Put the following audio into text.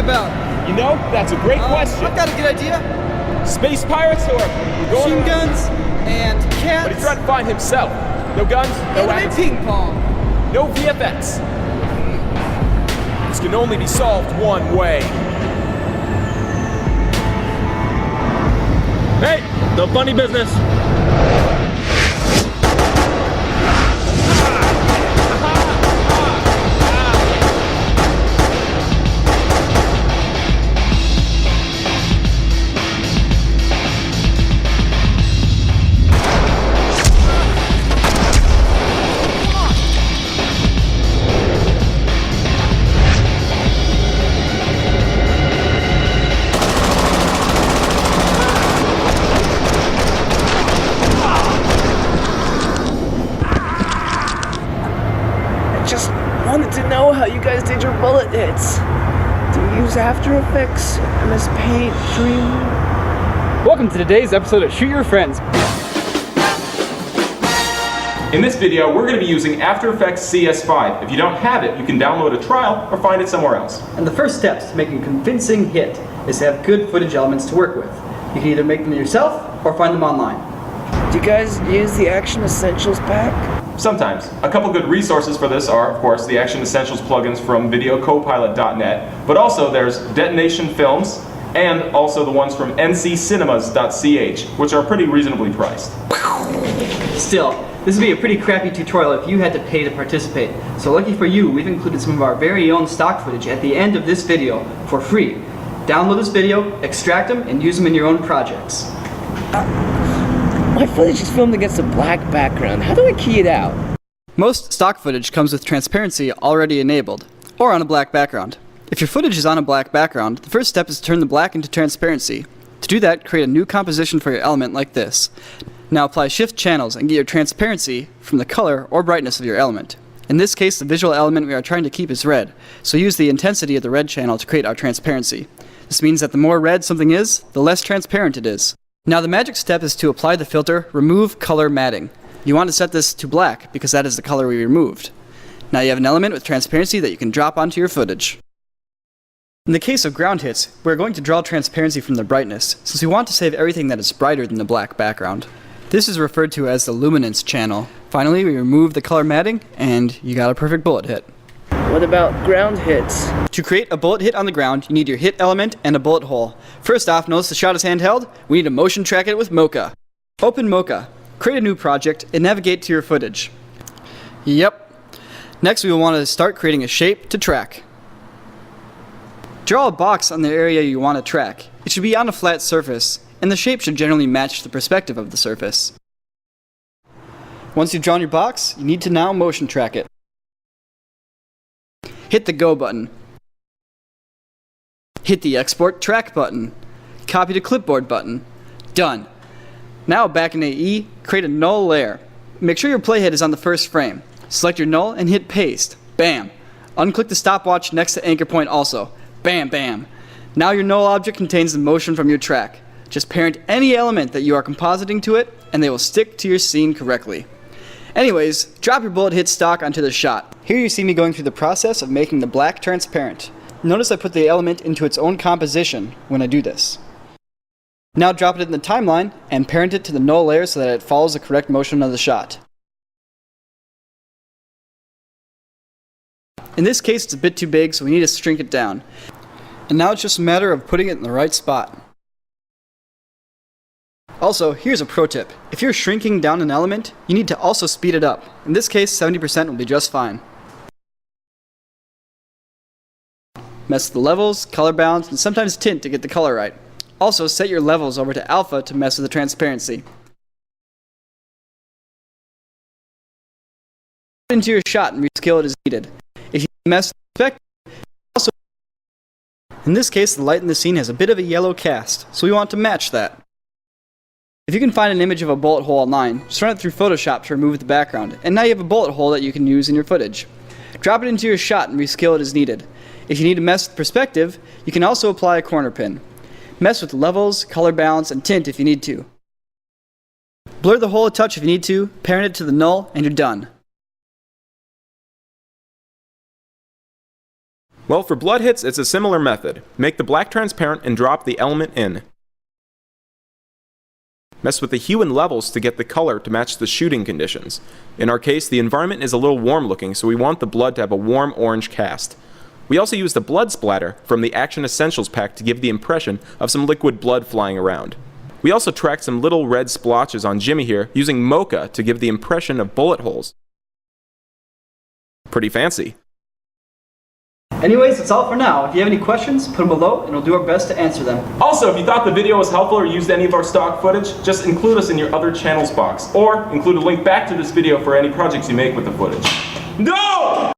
about? You know, that's a great question. I've got a good idea. Space pirates or we're going Machine around- guns and cats. But he's trying to find himself. No guns, no Anime weapons, ping pong. no VFX. This can only be solved one way. Hey, the funny business. Just wanted to know how you guys did your bullet hits. Do you use After Effects, MS Paint, Dream? Welcome to today's episode of Shoot Your Friends. In this video, we're going to be using After Effects CS5. If you don't have it, you can download a trial or find it somewhere else. And the first steps to making a convincing hit is to have good footage elements to work with. You can either make them yourself or find them online. Do you guys use the Action Essentials pack? Sometimes. A couple good resources for this are, of course, the Action Essentials plugins from videocopilot.net, but also there's Detonation Films and also the ones from nccinemas.ch, which are pretty reasonably priced. Still, this would be a pretty crappy tutorial if you had to pay to participate. So lucky for you, we've included some of our very own stock footage at the end of this video for free. Download this video, extract them, and use them in your own projects. My footage is filmed against a black background. How do I key it out? Most stock footage comes with transparency already enabled, or on a black background. If your footage is on a black background, the first step is to turn the black into transparency. To do that, create a new composition for your element like this. Now apply shift channels and get your transparency from the color or brightness of your element. In this case, the visual element we are trying to keep is red, so use the intensity of the red channel to create our transparency. This means that the more red something is, the less transparent it is. Now the magic step is to apply the filter Remove Color Matting. You want to set this to black because that is the color we removed. Now you have an element with transparency that you can drop onto your footage. In the case of ground hits, we're going to draw transparency from the brightness, since we want to save everything that is brighter than the black background. This is referred to as the luminance channel. Finally, we remove the color matting, and you got a perfect bullet hit. What about ground hits? To create a bullet hit on the ground, you need your hit element and a bullet hole. First off, notice the shot is handheld. We need to motion track it with Mocha. Open Mocha, create a new project, and navigate to your footage. Yep. Next, we will want to start creating a shape to track. Draw a box on the area you want to track. It should be on a flat surface, and the shape should generally match the perspective of the surface. Once you've drawn your box, you need to now motion track it. Hit the Go button. Hit the Export Track button. Copy to Clipboard button. Done. Now back in AE, create a null layer. Make sure your playhead is on the first frame. Select your null and hit Paste. Bam. Unclick the stopwatch next to anchor point also. Bam, bam. Now your null object contains the motion from your track. Just parent any element that you are compositing to it, and they will stick to your scene correctly. Anyways, drop your bullet hit stock onto the shot. Here you see me going through the process of making the black transparent. Notice I put the element into its own composition when I do this. Now drop it in the timeline and parent it to the null layer so that it follows the correct motion of the shot. In this case it's a bit too big, so we need to shrink it down. And now it's just a matter of putting it in the right spot. Also, here's a pro tip. If you're shrinking down an element, you need to also speed it up. In this case, 70% will be just fine. Mess with the levels, color balance, and sometimes tint to get the color right. Also, set your levels over to alpha to mess with the transparency. Put into your shot and rescale it as needed. If you mess with the perspective, also in this case, the light in the scene has a bit of a yellow cast, so we want to match that. If you can find an image of a bullet hole online, just run it through Photoshop to remove the background, and now you have a bullet hole that you can use in your footage. Drop it into your shot and rescale it as needed. If you need to mess with perspective, you can also apply a corner pin. Mess with levels, color balance, and tint if you need to. Blur the hole a touch if you need to, parent it to the null, and you're done. Well, for blood hits, it's a similar method. Make the black transparent and drop the element in. Mess with the hue and levels to get the color to match the shooting conditions. In our case, the environment is a little warm looking, so we want the blood to have a warm orange cast. We also use the blood splatter from the Action Essentials pack to give the impression of some liquid blood flying around. We also tracked some little red splotches on Jimmy here using Mocha to give the impression of bullet holes. Pretty fancy. Anyways, that's all for now. If you have any questions, put them below and we'll do our best to answer them. Also, if you thought the video was helpful or used any of our stock footage, just include us in your other channels box, or include a link back to this video for any projects you make with the footage. No!